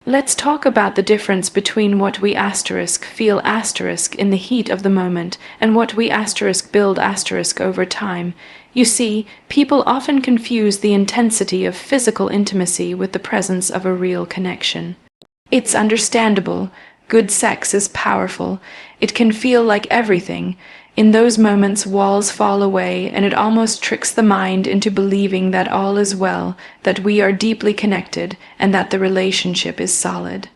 Let's talk about the difference between what we feel in the heat of the moment and what we build over time. You see, people often confuse the intensity of physical intimacy with the presence of a real connection. It's understandable. Good sex is powerful. It can feel like everything. In those moments, walls fall away, and it almost tricks the mind into believing that all is well, that we are deeply connected, and that the relationship is solid.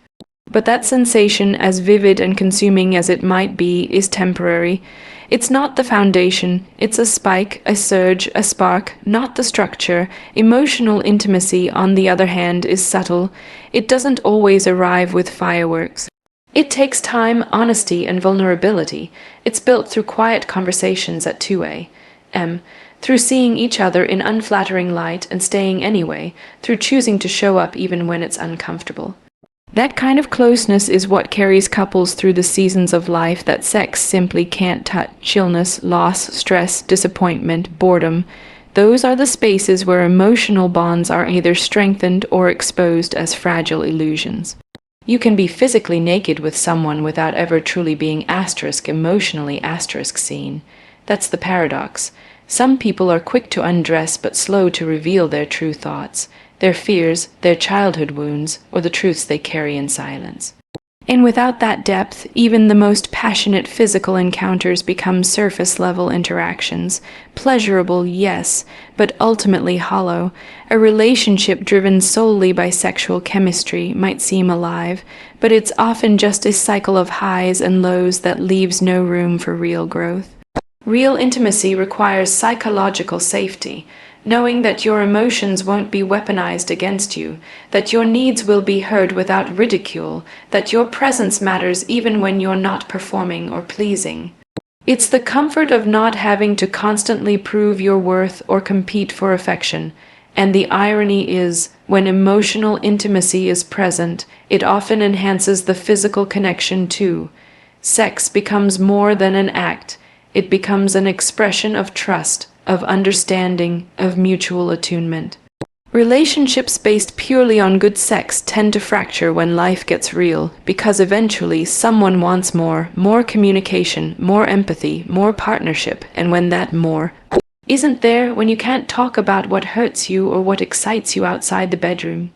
But that sensation, as vivid and consuming as it might be, is temporary. It's not the foundation. It's a spike, a surge, a spark, not the structure. Emotional intimacy, on the other hand, is subtle. It doesn't always arrive with fireworks. It takes time, honesty, and vulnerability. It's built through quiet conversations at 2 a.m., through seeing each other in unflattering light and staying anyway, through choosing to show up even when it's uncomfortable. That kind of closeness is what carries couples through the seasons of life that sex simply can't touch. Illness, loss, stress, disappointment, boredom. Those are the spaces where emotional bonds are either strengthened or exposed as fragile illusions. You can be physically naked with someone without ever truly being emotionally seen. That's the paradox. Some people are quick to undress but slow to reveal their true thoughts, their fears, their childhood wounds, or the truths they carry in silence. And without that depth, even the most passionate physical encounters become surface-level interactions. Pleasurable, yes, but ultimately hollow. A relationship driven solely by sexual chemistry might seem alive, but it's often just a cycle of highs and lows that leaves no room for real growth. Real intimacy requires psychological safety, knowing that your emotions won't be weaponized against you, that your needs will be heard without ridicule, that your presence matters even when you're not performing or pleasing. It's the comfort of not having to constantly prove your worth or compete for affection. And the irony is, when emotional intimacy is present, it often enhances the physical connection too. Sex becomes more than an act. It becomes an expression of trust, of understanding, of mutual attunement. Relationships based purely on good sex tend to fracture when life gets real, because eventually someone wants more communication, more empathy, more partnership, and when that more isn't there, when you can't talk about what hurts you or what excites you outside the bedroom,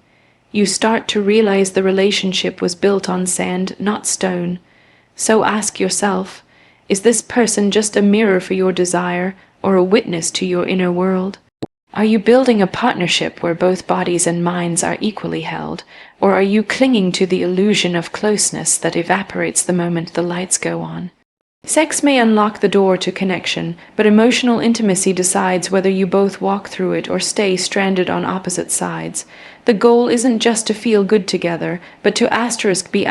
you start to realize the relationship was built on sand, not stone. So ask yourself, is this person just a mirror for your desire, or a witness to your inner world? Are you building a partnership where both bodies and minds are equally held, or are you clinging to the illusion of closeness that evaporates the moment the lights go on? Sex may unlock the door to connection, but emotional intimacy decides whether you both walk through it or stay stranded on opposite sides. The goal isn't just to feel good together, but to be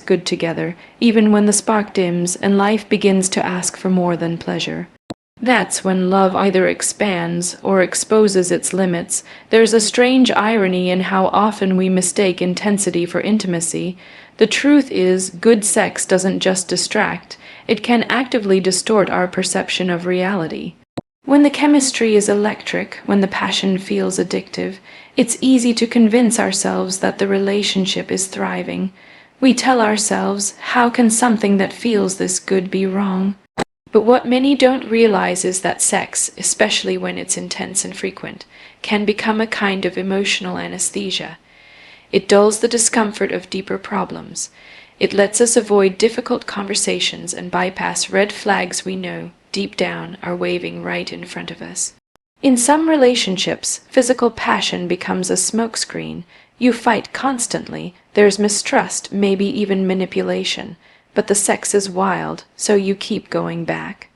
good together, even when the spark dims and life begins to ask for more than pleasure. That's when love either expands or exposes its limits. There's a strange irony in how often we mistake intensity for intimacy. The truth is, good sex doesn't just distract, it can actively distort our perception of reality. When the chemistry is electric, when the passion feels addictive, it's easy to convince ourselves that the relationship is thriving. We tell ourselves, how can something that feels this good be wrong? But what many don't realize is that sex, especially when it's intense and frequent, can become a kind of emotional anesthesia. It dulls the discomfort of deeper problems. It lets us avoid difficult conversations and bypass red flags we know, deep down, are waving right in front of us. In some relationships, physical passion becomes a smokescreen. You fight constantly, there's mistrust, maybe even manipulation. But the sex is wild, so you keep going back.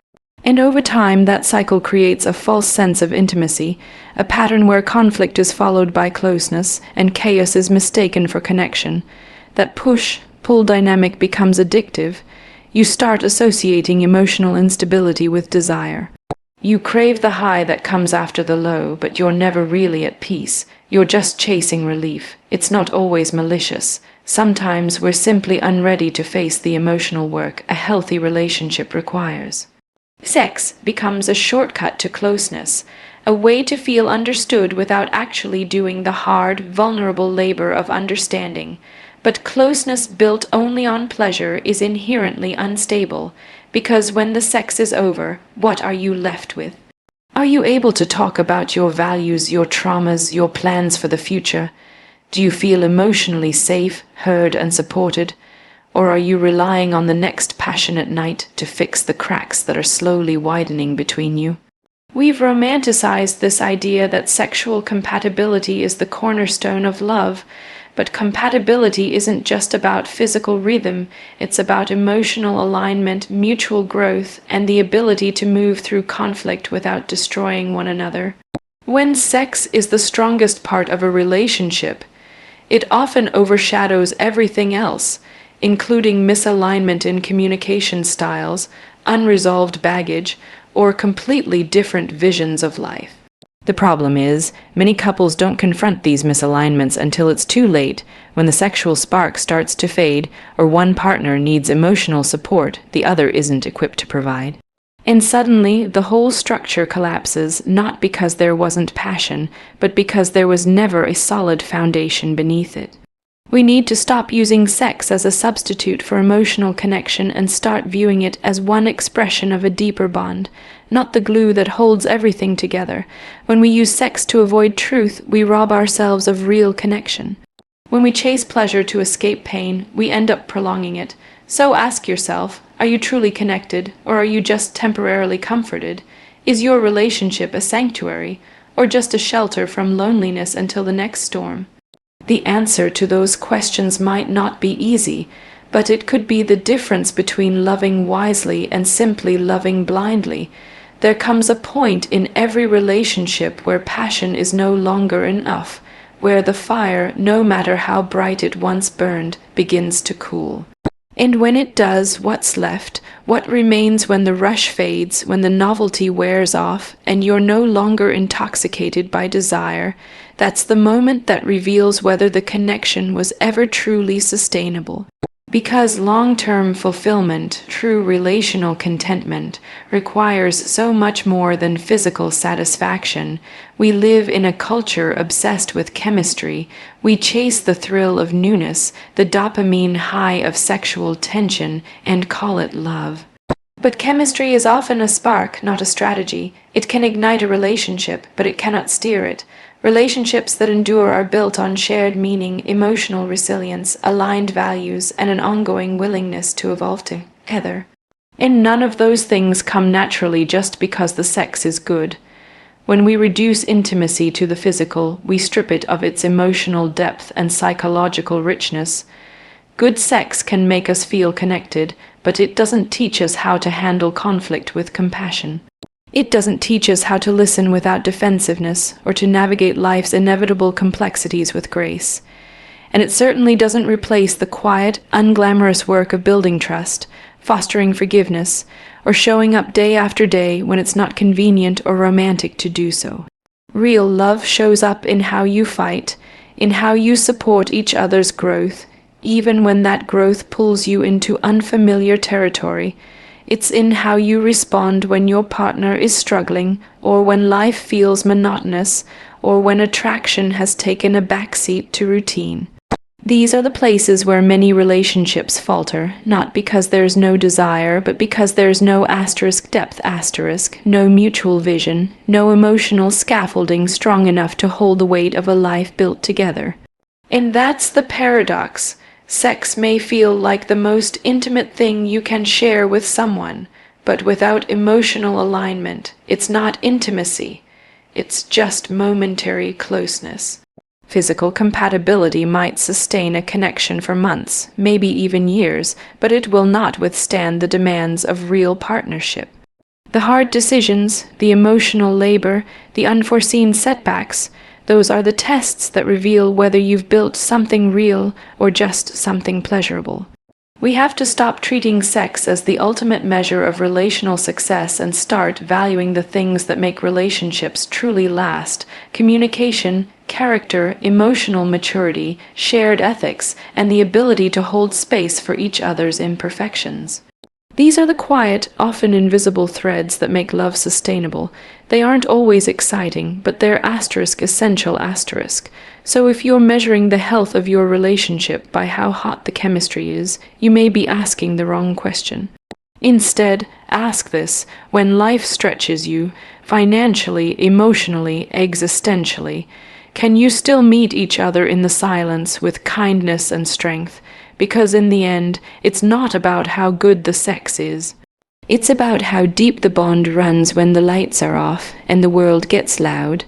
And over time, that cycle creates a false sense of intimacy, a pattern where conflict is followed by closeness, and chaos is mistaken for connection. That push-pull dynamic becomes addictive. You start associating emotional instability with desire. You crave the high that comes after the low, but you're never really at peace. You're just chasing relief. It's not always malicious. Sometimes we're simply unready to face the emotional work a healthy relationship requires. Sex becomes a shortcut to closeness, a way to feel understood without actually doing the hard, vulnerable labor of understanding. But closeness built only on pleasure is inherently unstable, because when the sex is over, what are you left with? Are you able to talk about your values, your traumas, your plans for the future? Do you feel emotionally safe, heard, and supported? Or are you relying on the next passionate night to fix the cracks that are slowly widening between you? We've romanticized this idea that sexual compatibility is the cornerstone of love, but compatibility isn't just about physical rhythm, it's about emotional alignment, mutual growth, and the ability to move through conflict without destroying one another. When sex is the strongest part of a relationship, it often overshadows everything else, including misalignment in communication styles, unresolved baggage, or completely different visions of life. The problem is, many couples don't confront these misalignments until it's too late, when the sexual spark starts to fade, or one partner needs emotional support the other isn't equipped to provide. And suddenly, the whole structure collapses, not because there wasn't passion, but because there was never a solid foundation beneath it. We need to stop using sex as a substitute for emotional connection and start viewing it as one expression of a deeper bond, not the glue that holds everything together. When we use sex to avoid truth, we rob ourselves of real connection. When we chase pleasure to escape pain, we end up prolonging it. So ask yourself, are you truly connected, or are you just temporarily comforted? Is your relationship a sanctuary, or just a shelter from loneliness until the next storm? The answer to those questions might not be easy, but it could be the difference between loving wisely and simply loving blindly. There comes a point in every relationship where passion is no longer enough, where the fire, no matter how bright it once burned, begins to cool. And when it does, what's left? What remains when the rush fades, when the novelty wears off, and you're no longer intoxicated by desire? That's the moment that reveals whether the connection was ever truly sustainable. Because long-term fulfillment, true relational contentment, requires so much more than physical satisfaction. We live in a culture obsessed with chemistry. We chase the thrill of newness, the dopamine high of sexual tension, and call it love. But chemistry is often a spark, not a strategy. It can ignite a relationship, but it cannot steer it. Relationships that endure are built on shared meaning, emotional resilience, aligned values, and an ongoing willingness to evolve together. And none of those things come naturally just because the sex is good. When we reduce intimacy to the physical, we strip it of its emotional depth and psychological richness. Good sex can make us feel connected, but it doesn't teach us how to handle conflict with compassion. It doesn't teach us how to listen without defensiveness, or to navigate life's inevitable complexities with grace. And it certainly doesn't replace the quiet, unglamorous work of building trust, fostering forgiveness, or showing up day after day when it's not convenient or romantic to do so. Real love shows up in how you fight, in how you support each other's growth, even when that growth pulls you into unfamiliar territory. It's in how you respond when your partner is struggling, or when life feels monotonous, or when attraction has taken a backseat to routine. These are the places where many relationships falter, not because there's no desire, but because there's no depth, no mutual vision, no emotional scaffolding strong enough to hold the weight of a life built together. And that's the paradox. Sex may feel like the most intimate thing you can share with someone, but without emotional alignment, it's not intimacy. It's just momentary closeness. Physical compatibility might sustain a connection for months, maybe even years, but it will not withstand the demands of real partnership. The hard decisions, the emotional labor, the unforeseen setbacks, those are the tests that reveal whether you've built something real or just something pleasurable. We have to stop treating sex as the ultimate measure of relational success and start valuing the things that make relationships truly last: communication, character, emotional maturity, shared ethics, and the ability to hold space for each other's imperfections. These are the quiet, often invisible threads that make love sustainable. They aren't always exciting, but they're essential asterisk. So if you're measuring the health of your relationship by how hot the chemistry is, you may be asking the wrong question. Instead, ask this when life stretches you, financially, emotionally, existentially. Can you still meet each other in the silence with kindness and strength? Because in the end, it's not about how good the sex is. It's about how deep the bond runs when the lights are off and the world gets loud.